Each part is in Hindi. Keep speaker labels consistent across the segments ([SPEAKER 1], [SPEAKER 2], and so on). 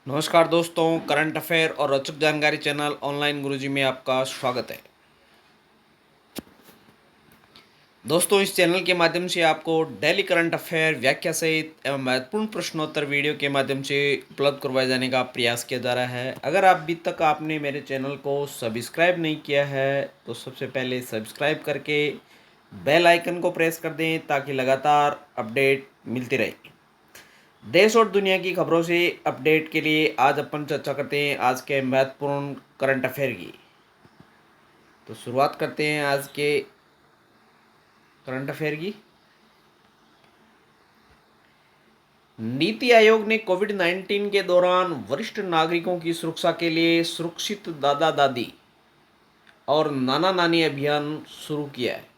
[SPEAKER 1] नमस्कार दोस्तों, करंट अफेयर और रोचक जानकारी चैनल ऑनलाइन गुरुजी में आपका स्वागत है। दोस्तों, इस चैनल के माध्यम से आपको डेली करंट अफेयर व्याख्या सहित एवं महत्वपूर्ण प्रश्नोत्तर वीडियो के माध्यम से उपलब्ध करवाए जाने का प्रयास किया जा रहा है। अगर आप अभी तक आपने मेरे चैनल को सब्सक्राइब नहीं किया है तो सबसे पहले सब्सक्राइब करके बेल आइकन को प्रेस कर दें ताकि लगातार अपडेट मिलती रहे। देश और दुनिया की खबरों से अपडेट के लिए आज अपन चर्चा करते हैं आज के महत्वपूर्ण करंट अफेयर की। तो शुरुआत करते हैं आज के करंट अफेयर की। नीति आयोग ने कोविड-19 के दौरान वरिष्ठ नागरिकों की सुरक्षा के लिए सुरक्षित दादा दादी और नाना नानी अभियान शुरू किया है।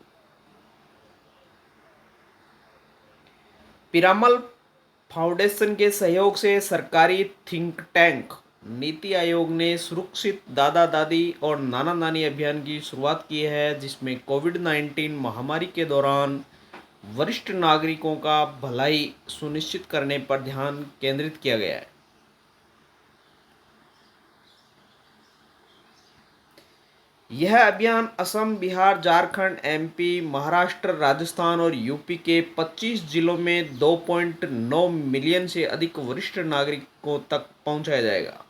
[SPEAKER 1] पिरामल फाउंडेशन के सहयोग से सरकारी थिंक टैंक नीति आयोग ने सुरक्षित दादा दादी और नाना नानी अभियान की शुरुआत की है, जिसमें कोविड-19 महामारी के दौरान वरिष्ठ नागरिकों का भलाई सुनिश्चित करने पर ध्यान केंद्रित किया गया है। यह अभियान असम, बिहार, झारखंड, एमपी, महाराष्ट्र, राजस्थान और यूपी के 25 जिलों में 2.9 मिलियन से अधिक वरिष्ठ नागरिकों तक पहुंचाया जाएगा।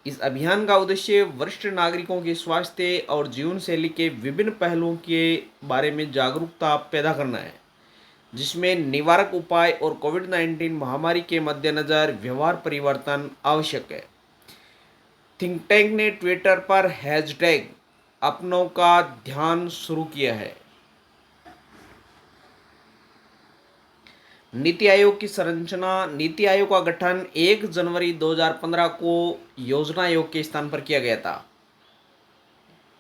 [SPEAKER 1] इस अभियान का उद्देश्य वरिष्ठ नागरिकों के स्वास्थ्य और जीवन शैली के विभिन्न पहलुओं के बारे में जागरूकता पैदा करना है, जिसमें निवारक उपाय और कोविड-19 महामारी के मद्देनज़र व्यवहार परिवर्तन आवश्यक है। थिंक टैंक ने ट्विटर पर हैशटैग अपनों का ध्यान शुरू किया है। नीति आयोग की संरचना। नीति आयोग का गठन 1 जनवरी 2015 को योजना आयोग के स्थान पर किया गया था।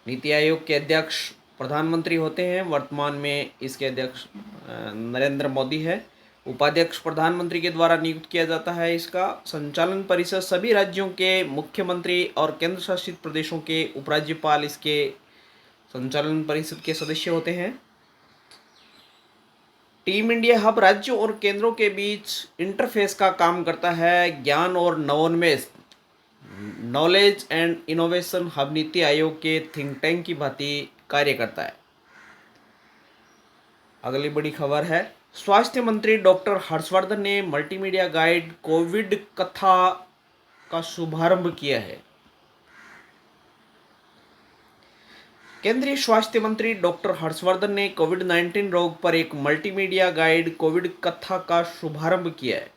[SPEAKER 1] नीति आयोग के अध्यक्ष प्रधानमंत्री होते हैं। वर्तमान में इसके अध्यक्ष नरेंद्र मोदी है। उपाध्यक्ष प्रधानमंत्री के द्वारा नियुक्त किया जाता है। इसका संचालन परिषद सभी राज्यों के मुख्यमंत्री और केंद्र शासित प्रदेशों के उपराज्यपाल इसके संचालन परिषद के सदस्य होते हैं। टीम इंडिया हब राज्यों और केंद्रों के बीच इंटरफेस का काम करता है। ज्ञान और नवोन्मेष knowledge and innovation hub NITI Aayog के थिंक टैंक की भांति कार्य करता है। अगली बड़ी खबर है, स्वास्थ्य मंत्री डॉक्टर हर्षवर्धन ने मल्टीमीडिया गाइड कोविड कथा का शुभारंभ किया है। केंद्रीय स्वास्थ्य मंत्री डॉक्टर हर्षवर्धन ने कोविड-19 रोग पर एक मल्टीमीडिया गाइड कोविड कथा का शुभारंभ किया है।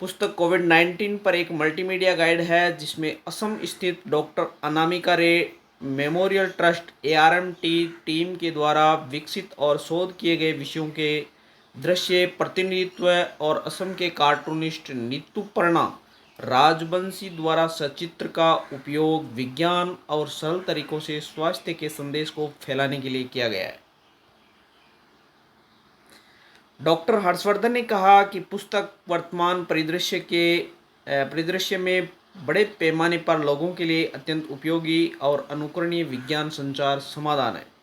[SPEAKER 1] पुस्तक कोविड-19 पर एक मल्टीमीडिया गाइड है, जिसमें असम स्थित डॉक्टर अनामिका रे मेमोरियल ट्रस्ट ARMT टीम के द्वारा विकसित और शोध किए गए विषयों के दृश्य प्रतिनिधित्व और असम के कार्टूनिस्ट नीतूपर्णा राजवंशी द्वारा सचित्र का उपयोग विज्ञान और सरल तरीकों से स्वास्थ्य के संदेश को फैलाने के लिए किया गया है। डॉक्टर हर्षवर्धन ने कहा कि पुस्तक वर्तमान परिदृश्य में बड़े पैमाने पर लोगों के लिए अत्यंत उपयोगी और अनुकरणीय विज्ञान संचार समाधान है।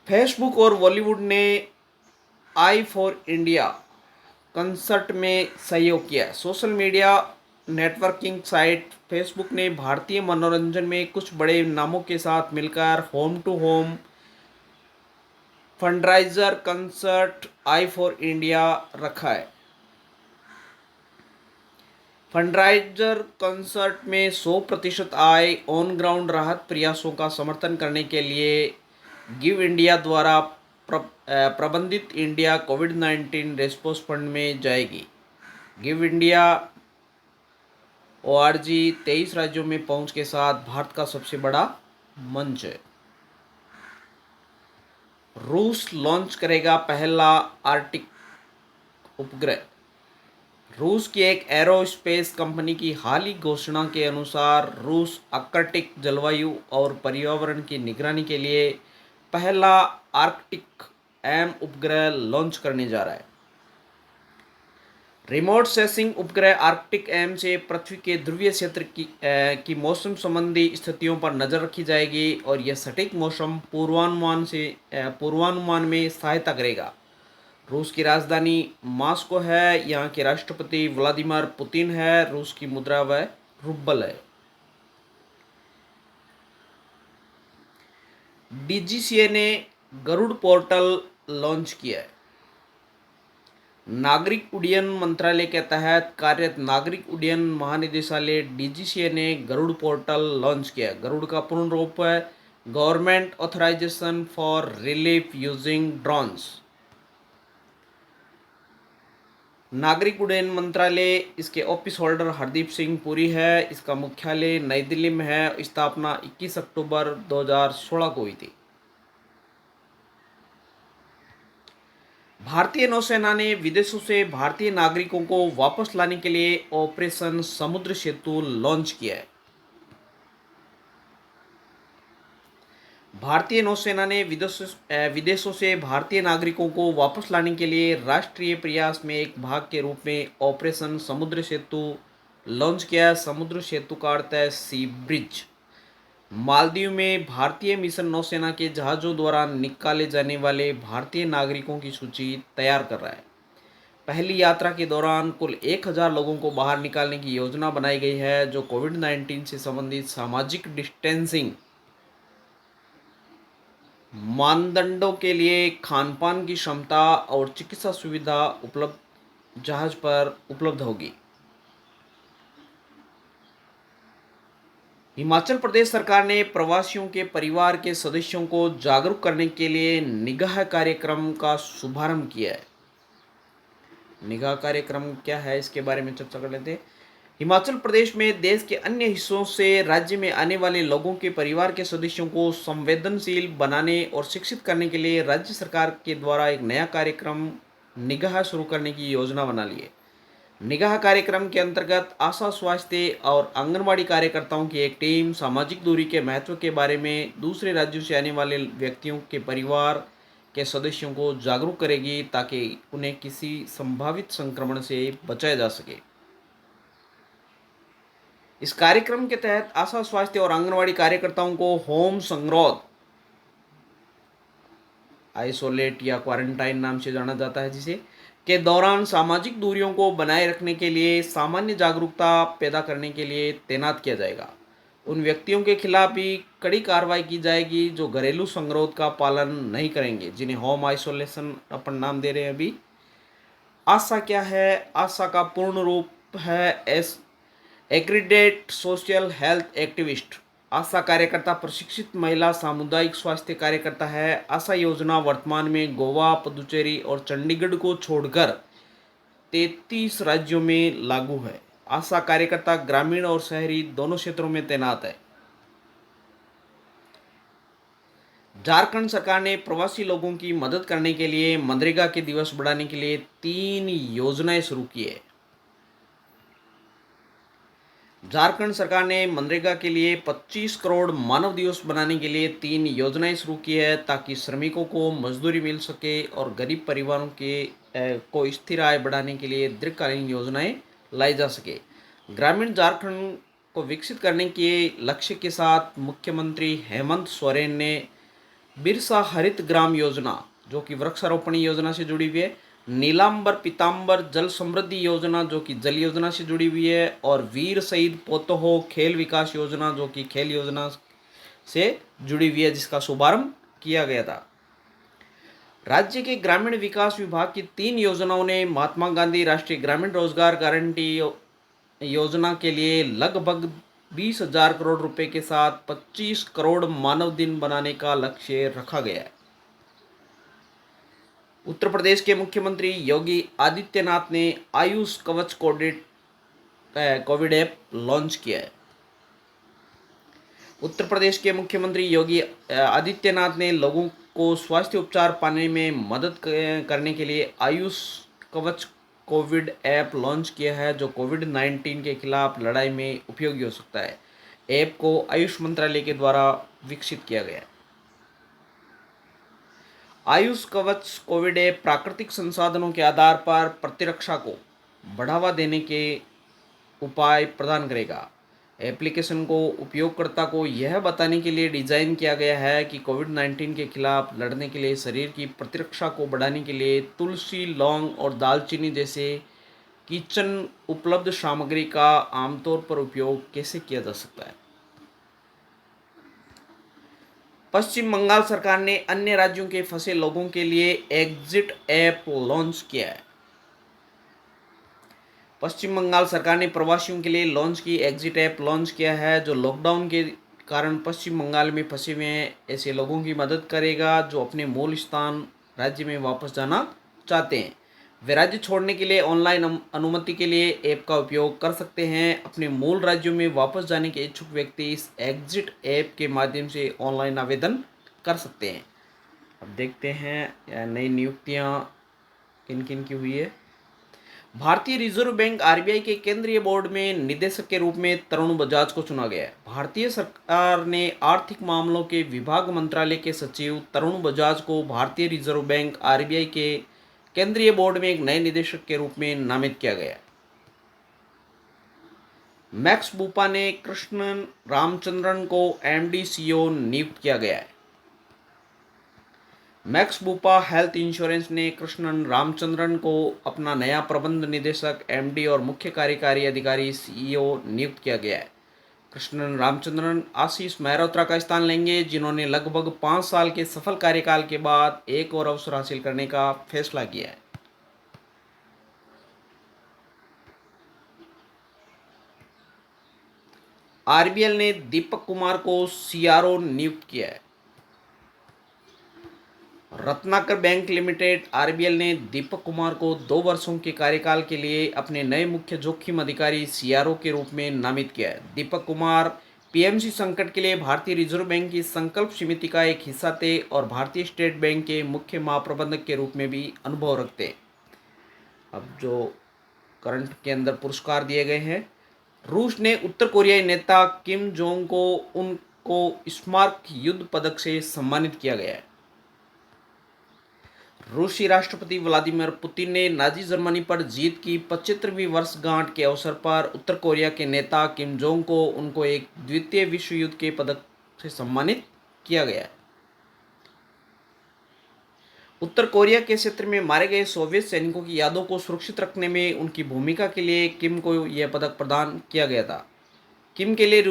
[SPEAKER 1] फेसबुक और बॉलीवुड ने आई फॉर इंडिया कंसर्ट में सहयोग किया। Social media networking site Facebook ने भारतीय मनोरंजन में कुछ बड़े नामों के साथ मिलकर home to home fundraiser concert I for India रखा है। फंडराइजर कंसर्ट में 100% आय ऑन ग्राउंड राहत प्रयासों का समर्थन करने के लिए गिव इंडिया द्वारा प्रबंधित इंडिया कोविड-19 रेस्पॉन्स फंड में जाएगी। गिव इंडिया ORG 23 राज्यों में पहुंच के साथ भारत का सबसे बड़ा मंच है। रूस लॉन्च करेगा पहला आर्कटिक उपग्रह। रूस की एक एरोस्पेस कंपनी की हाल ही घोषणा के अनुसार रूस आर्कटिक जलवायु और पर्यावरण की निगरानी के लिए पहला आर्कटिक M उपग्रह लॉन्च करने जा रहा है। रिमोट सेंसिंग उपग्रह आर्कटिक M से पृथ्वी के ध्रुवीय क्षेत्र की मौसम संबंधी स्थितियों पर नजर रखी जाएगी और यह सटीक मौसम पूर्वानुमान में सहायता करेगा। रूस की राजधानी मॉस्को है। यहाँ के राष्ट्रपति व्लादिमीर पुतिन है। रूस की मुद्रा वह रूबल है। डीजीसीए ने गरुड़ पोर्टल लॉन्च किया है। नागरिक उड्डयन मंत्रालय के तहत कार्यरत नागरिक उड्डयन महानिदेशालय डीजीसीए ने गरुड़ पोर्टल लॉन्च किया है। गरुड़ का पूर्ण रूप है government authorisation for relief using drones. नागरिक उड्डयन मंत्रालय, इसके ऑफिस होल्डर हरदीप सिंह पुरी है। इसका मुख्यालय नई दिल्ली में है। स्थापना 21 अक्टूबर 2016 को हुई थी। भारतीय नौसेना ने विदेशों से भारतीय नागरिकों को वापस लाने के लिए ऑपरेशन समुद्र सेतु लॉन्च किया है। भारतीय नौसेना ने विदेशों से भारतीय नागरिकों को वापस लाने के लिए राष्ट्रीय प्रयास में एक भाग के रूप में ऑपरेशन समुद्र सेतु लॉन्च किया। समुद्र सेतु का अर्थ है सी ब्रिज। मालदीव में भारतीय मिशन नौसेना के जहाज़ों द्वारा निकाले जाने वाले भारतीय नागरिकों की सूची तैयार कर रहा है। पहली यात्रा के दौरान कुल 1000 लोगों को बाहर निकालने की योजना बनाई गई है, जो कोविड-19 से संबंधित सामाजिक डिस्टेंसिंग मानदंडों के लिए खान-पान की क्षमता और चिकित्सा सुविधा उपलब्ध जहाज पर उपलब्ध होगी। हिमाचल प्रदेश सरकार ने प्रवासियों के परिवार के सदस्यों को जागरूक करने के लिए निगाह कार्यक्रम का शुभारंभ किया है। निगाह कार्यक्रम क्या है, इसके बारे में चर्चा कर लेते हैं। हिमाचल प्रदेश में देश के अन्य हिस्सों से राज्य में आने वाले लोगों के परिवार के सदस्यों को संवेदनशील बनाने और शिक्षित करने के लिए राज्य सरकार के द्वारा एक नया कार्यक्रम निगाह शुरू करने की योजना बना ली है। निगाह कार्यक्रम के अंतर्गत आशा, स्वास्थ्य और आंगनबाड़ी कार्यकर्ताओं की एक टीम सामाजिक दूरी के महत्व के बारे में दूसरे राज्यों से आने वाले व्यक्तियों के परिवार के सदस्यों को जागरूक करेगी, ताकि उन्हें किसी संभावित संक्रमण से बचाया जा सके। इस कार्यक्रम के तहत आशा, स्वास्थ्य और आंगनबाड़ी कार्यकर्ताओं को होम संगरोध, आइसोलेट या क्वारंटाइन नाम से जाना जाता है, जिसे के दौरान सामाजिक दूरियों को बनाए रखने के लिए सामान्य जागरूकता पैदा करने के लिए तैनात किया जाएगा। उन व्यक्तियों के खिलाफ भी कड़ी कार्रवाई की जाएगी जो घरेलू संगरोध का पालन नहीं करेंगे, जिन्हें होम आइसोलेशन अपन नाम दे रहे हैं अभी। आशा क्या है? आशा का पूर्ण रूप है एग्रीडेट सोशल हेल्थ एक्टिविस्ट। आशा कार्यकर्ता प्रशिक्षित महिला सामुदायिक स्वास्थ्य कार्यकर्ता है। आशा योजना वर्तमान में गोवा, पुदुचेरी और चंडीगढ़ को छोड़कर 33 राज्यों में लागू है। आशा कार्यकर्ता ग्रामीण और शहरी दोनों क्षेत्रों में तैनात है। झारखंड सरकार ने प्रवासी लोगों की मदद करने के लिए मनरेगा के दिवस बढ़ाने के लिए 3 योजनाएं शुरू की है। झारखंड सरकार ने मनरेगा के लिए 25 करोड़ मानव दिवस बनाने के लिए 3 योजनाएं शुरू की है, ताकि श्रमिकों को मजदूरी मिल सके और गरीब परिवारों को स्थिर आय बढ़ाने के लिए दीर्घकालीन योजनाएं लाई जा सके। ग्रामीण झारखंड को विकसित करने के लक्ष्य के साथ मुख्यमंत्री हेमंत सोरेन ने बिरसा हरित ग्राम योजना, जो कि वृक्षारोपण योजना से जुड़ी हुई है, नीलांबर पीतांबर जल समृद्धि योजना, जो कि जल योजना से जुड़ी हुई है, और वीर शहीद पोतहो खेल विकास योजना, जो कि खेल योजना से जुड़ी हुई है, जिसका शुभारंभ किया गया था। राज्य के ग्रामीण विकास विभाग की 3 योजनाओं ने महात्मा गांधी राष्ट्रीय ग्रामीण रोजगार गारंटी योजना के लिए लगभग 20,000 करोड़ रुपए के साथ 25 करोड़ मानव दिन बनाने का लक्ष्य रखा गया है। उत्तर प्रदेश के मुख्यमंत्री योगी आदित्यनाथ ने आयुष कवच कोविड ऐप लॉन्च किया है। उत्तर प्रदेश के मुख्यमंत्री योगी आदित्यनाथ ने लोगों को स्वास्थ्य उपचार पाने में मदद करने के लिए आयुष कवच कोविड ऐप लॉन्च किया है, जो कोविड-19 के खिलाफ लड़ाई में उपयोगी हो सकता है। ऐप को आयुष मंत्रालय के द्वारा विकसित किया गया है। आयुष कवच कोविड ऐप प्राकृतिक संसाधनों के आधार पर प्रतिरक्षा को बढ़ावा देने के उपाय प्रदान करेगा। एप्लीकेशन को उपयोगकर्ता को यह बताने के लिए डिज़ाइन किया गया है कि कोविड-19 के खिलाफ लड़ने के लिए शरीर की प्रतिरक्षा को बढ़ाने के लिए तुलसी, लौंग और दालचीनी जैसे किचन उपलब्ध सामग्री का आमतौर पर उपयोग कैसे किया जा सकता है। पश्चिम बंगाल सरकार ने अन्य राज्यों के फंसे लोगों के लिए एग्जिट ऐप लॉन्च किया है। पश्चिम बंगाल सरकार ने प्रवासियों के लिए लॉन्च की एग्जिट ऐप लॉन्च किया है, जो लॉकडाउन के कारण पश्चिम बंगाल में फंसे हुए हैं ऐसे लोगों की मदद करेगा जो अपने मूल स्थान राज्य में वापस जाना चाहते हैं। वे राज्य छोड़ने के लिए ऑनलाइन अनुमति के लिए ऐप का उपयोग कर सकते हैं। अपने मूल राज्यों में वापस जाने के इच्छुक व्यक्ति इस एग्जिट ऐप के माध्यम से ऑनलाइन आवेदन कर सकते हैं। अब देखते हैं नई नियुक्तियां किन किन की हुई है। भारतीय रिजर्व बैंक आरबीआई के केंद्रीय बोर्ड में निदेशक के रूप में तरुण बजाज को चुना गया है। भारतीय सरकार ने आर्थिक मामलों के विभाग मंत्रालय के सचिव तरुण बजाज को भारतीय रिजर्व बैंक आरबीआई के केंद्रीय बोर्ड में एक नए निदेशक के रूप में नामित किया गया है। मैक्स बूपा ने कृष्णन रामचंद्रन को एमडी सीईओ नियुक्त किया गया है। मैक्स बूपा हेल्थ इंश्योरेंस ने कृष्णन रामचंद्रन को अपना नया प्रबंध निदेशक एमडी और मुख्य कार्यकारी अधिकारी सीईओ नियुक्त किया गया है। कृष्णन रामचंद्रन आशीष मेहरोत्रा का स्थान लेंगे, जिन्होंने लगभग 5 साल के सफल कार्यकाल के बाद एक और अवसर हासिल करने का फैसला किया है। आरबीएल ने दीपक कुमार को सीआरओ नियुक्त किया है। रत्नाकर बैंक लिमिटेड आरबीएल ने दीपक कुमार को 2 वर्षों के कार्यकाल के लिए अपने नए मुख्य जोखिम अधिकारी सीआरओ के रूप में नामित किया है। दीपक कुमार पीएमसी संकट के लिए भारतीय रिजर्व बैंक की संकल्प समिति का एक हिस्सा थे और भारतीय स्टेट बैंक के मुख्य महाप्रबंधक के रूप में भी अनुभव रखते हैं। अब जो करंट के अंदर पुरस्कार दिए गए हैं, रूस ने उत्तर कोरियाई नेता किम जोंग को उनको स्मारक युद्ध पदक से सम्मानित किया गया है। रूसी राष्ट्रपति व्लादिमीर पुतिन ने नाजी जर्मनी पर जीत की 75वीं वर्षगांठ के अवसर पर उत्तर कोरिया के नेता किम जोंग को उनको एक द्वितीय विश्व युद्ध के पदक से सम्मानित किया गया है। उत्तर कोरिया के क्षेत्र में मारे गए सोवियत सैनिकों की यादों को सुरक्षित रखने में उनकी भूमिका के लिए किम को यह पदक प्रदान किया गया था। किम के लिए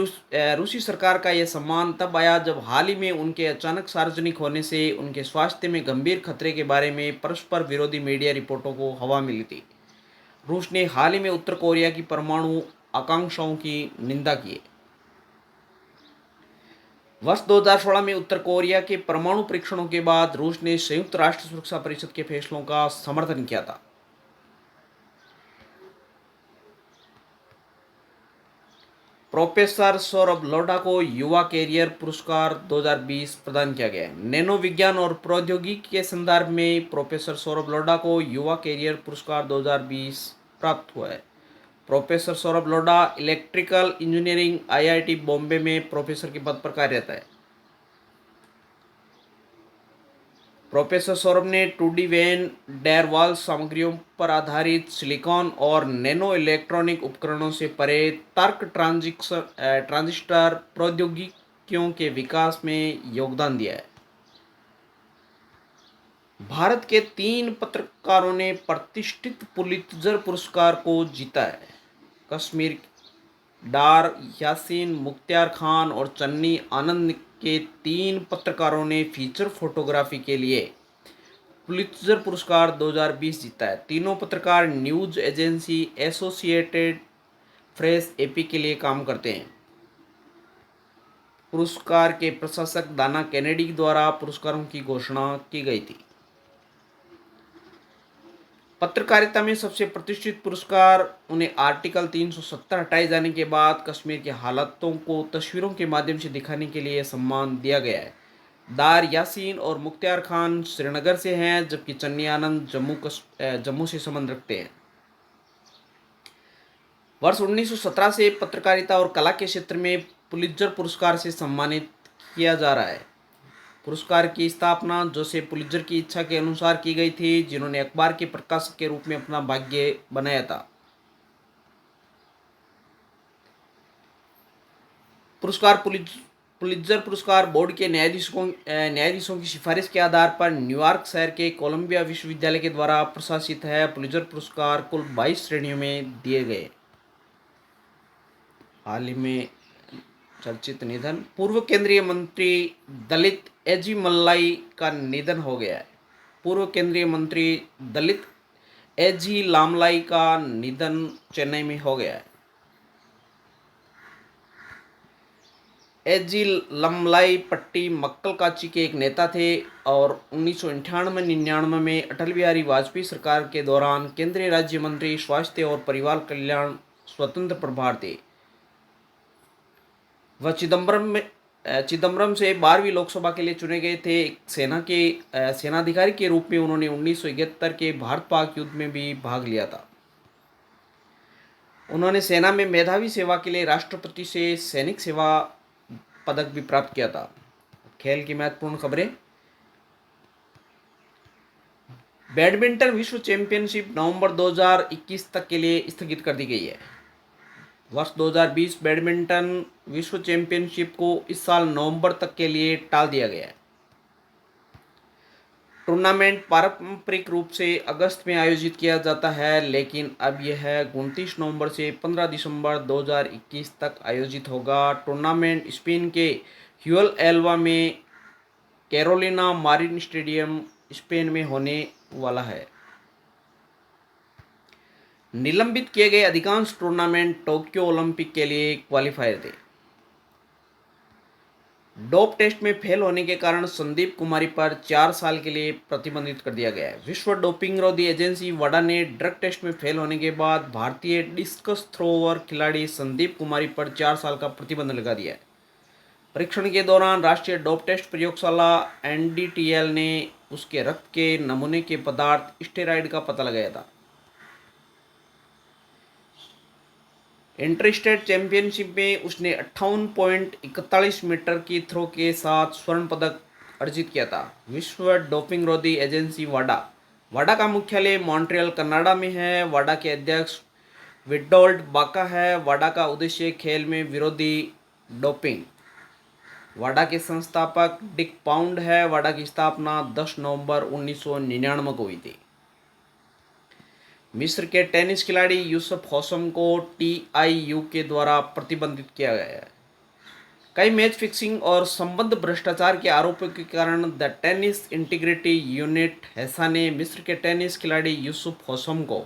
[SPEAKER 1] रूसी सरकार का यह सम्मान तब आया जब हाल ही में उनके अचानक सार्वजनिक होने से उनके स्वास्थ्य में गंभीर खतरे के बारे में परस्पर विरोधी मीडिया रिपोर्टों को हवा मिली थी। रूस ने हाल ही में उत्तर कोरिया की परमाणु आकांक्षाओं की निंदा की है। वर्ष 2016 में उत्तर कोरिया के परमाणु परीक्षणों के बाद रूस ने संयुक्त राष्ट्र सुरक्षा परिषद के फैसलों का समर्थन किया था। प्रोफेसर सौरभ लोढ़ा को युवा कैरियर पुरस्कार 2020 प्रदान किया गया है। नैनो विज्ञान और प्रौद्योगिकी के संदर्भ में प्रोफेसर सौरभ लोढ़ा को युवा कैरियर पुरस्कार 2020 प्राप्त हुआ है। Professor Saurabh Lodha electrical engineering IIT Bombay में प्रोफेसर के पद पर कार्यरत है। प्रोफेसर सौरभ ने 2D वैन डेर वाल सामग्रियों पर आधारित सिलिकॉन और नैनो इलेक्ट्रॉनिक उपकरणों से परे तर्क ट्रांजिस्टर प्रौद्योगिकियों के विकास में योगदान दिया है। भारत के 3 पत्रकारों ने प्रतिष्ठित पुलित्जर पुरस्कार को जीता है। कश्मीर डार यासीन, मुख्तियार खान और चन्नी आनंद के 3 पत्रकारों ने फीचर फोटोग्राफी के लिए पुलित्जर पुरस्कार 2020 जीता है। तीनों पत्रकार news agency associated press AP के लिए काम करते हैं। पुरस्कार के प्रशासक दाना कैनेडी द्वारा पुरस्कारों की घोषणा की गई थी। पत्रकारिता में सबसे प्रतिष्ठित पुरस्कार उन्हें आर्टिकल 370 हटाए जाने के बाद कश्मीर के हालातों को तस्वीरों के माध्यम से दिखाने के लिए सम्मान दिया गया है। दार यासीन और मुख्तियार खान श्रीनगर से हैं, जबकि चन्नी आनंद जम्मू से संबंध रखते हैं। वर्ष 1917 से पत्रकारिता और कला के क्षेत्र में पुलित्जर पुरस्कार से सम्मानित किया जा रहा है। पुरस्कार की स्थापना जोसेफ पुलित्जर की इच्छा के अनुसार की गई थी, जिन्होंने अखबार के प्रकाशक के रूप में अपना भाग्य बनाया था। पुरस्कार पुलित्जर पुरस्कार बोर्ड के न्यायाधीशों की सिफारिश के आधार पर न्यूयॉर्क शहर के कोलंबिया विश्वविद्यालय के द्वारा प्रशासित है। पुलित्जर पुरस्कार कुल 22 श्रेणियों में दिए गए। हाल ही में चर्चित निधन, पूर्व केंद्रीय मंत्री दलित एजी मल्लाई का निधन हो गया है। पूर्व केंद्रीय मंत्री दलित एजी लामलाई का निधन चेन्नई में हो गया है। एजी लमलाई पट्टी मक्कल काची के एक नेता थे और 1998-99 में अटल बिहारी वाजपेयी सरकार के दौरान केंद्रीय राज्य मंत्री स्वास्थ्य और परिवार कल्याण स्वतंत्र प्रभार थे। वह चिदम्बरम से 12वीं लोकसभा के लिए चुने गए थे। सेनाधिकारी के रूप में उन्होंने 1971 के भारत पाक युद्ध में भी भाग लिया था। उन्होंने सेना में मेधावी सेवा के लिए राष्ट्रपति से सैनिक सेवा पदक भी प्राप्त किया था। खेल की महत्वपूर्ण खबरें। बैडमिंटन विश्व चैंपियनशिप नवंबर 2021 तक के लिए स्थगित कर दी गई है। वर्ष 2020 बैडमिंटन विश्व चैंपियनशिप को इस साल नवंबर तक के लिए टाल दिया गया है। टूर्नामेंट पारंपरिक रूप से अगस्त में आयोजित किया जाता है, लेकिन अब यह 29 नवंबर से 15 दिसंबर 2021 तक आयोजित होगा। टूर्नामेंट स्पेन के ह्यूल एल्वा में कैरोलिना मारिन स्टेडियम स्पेन में होने वाला है। निलंबित किए गए अधिकांश टूर्नामेंट टोक्यो ओलंपिक के लिए क्वालिफायर थे। डोप टेस्ट में फेल होने के कारण संदीप कुमारी पर 4 साल के लिए प्रतिबंधित कर दिया गया है। विश्व डोपिंग विरोधी एजेंसी वाडा ने ड्रग टेस्ट में फेल होने के बाद भारतीय डिस्कस थ्रोवर खिलाड़ी संदीप कुमारी पर 4 साल का प्रतिबंध लगा दिया है। परीक्षण के दौरान राष्ट्रीय डोप टेस्ट प्रयोगशाला एनडीटीएल ने उसके रक्त के नमूने के पदार्थ स्टेरॉइड का पता लगाया था। इंटर-स्टेट चैंपियनशिप में उसने 58.41 मीटर की थ्रो के साथ स्वर्ण पदक अर्जित किया था। विश्व डोपिंग विरोधी एजेंसी वाडा का मुख्यालय मॉन्ट्रियल कनाडा में है। वाडा के अध्यक्ष विटोल्ड बाका है। वाडा का उद्देश्य खेल में विरोधी डोपिंग। वाडा के संस्थापक डिक पाउंड है। वाडा की स्थापना 10 नवंबर 1999 को हुई थी। मिस्र के टेनिस खिलाड़ी यूसुफ हौसम को टीआईयू के द्वारा प्रतिबंधित किया गया है। कई मैच फिक्सिंग और संबद्ध भ्रष्टाचार के आरोपों के कारण द टेनिस इंटीग्रिटी यूनिट हैसा ने मिस्र के टेनिस खिलाड़ी यूसुफ हौसम को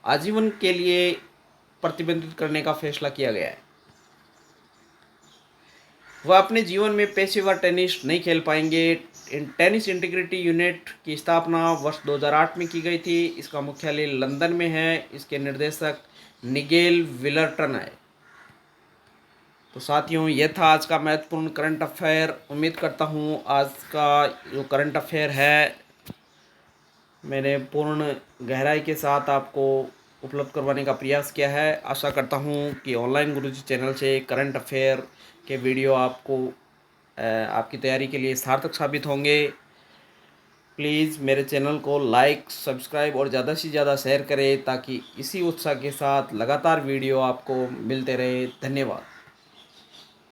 [SPEAKER 1] आजीवन के लिए प्रतिबंधित करने का फैसला किया गया है। वह अपने जीवन में पेशेवर टेनिस नहीं खेल पाएंगे। टेनिस इंटीग्रिटी यूनिट की स्थापना वर्ष 2008 में की गई थी। इसका मुख्यालय लंदन में है। इसके निर्देशक निगेल विलर्टन है। तो साथियों, यह था आज का महत्वपूर्ण करंट अफेयर। उम्मीद करता हूँ आज का जो करंट अफेयर है मैंने पूर्ण गहराई के साथ आपको उपलब्ध करवाने का प्रयास किया है। आशा करता हूँ कि ऑनलाइन गुरुजी चैनल से करंट अफेयर के वीडियो आपको आपकी तैयारी के लिए सार्थक साबित होंगे। प्लीज़ मेरे चैनल को लाइक, सब्सक्राइब और ज़्यादा से ज़्यादा शेयर करें ताकि इसी उत्साह के साथ लगातार वीडियो आपको मिलते रहे। धन्यवाद।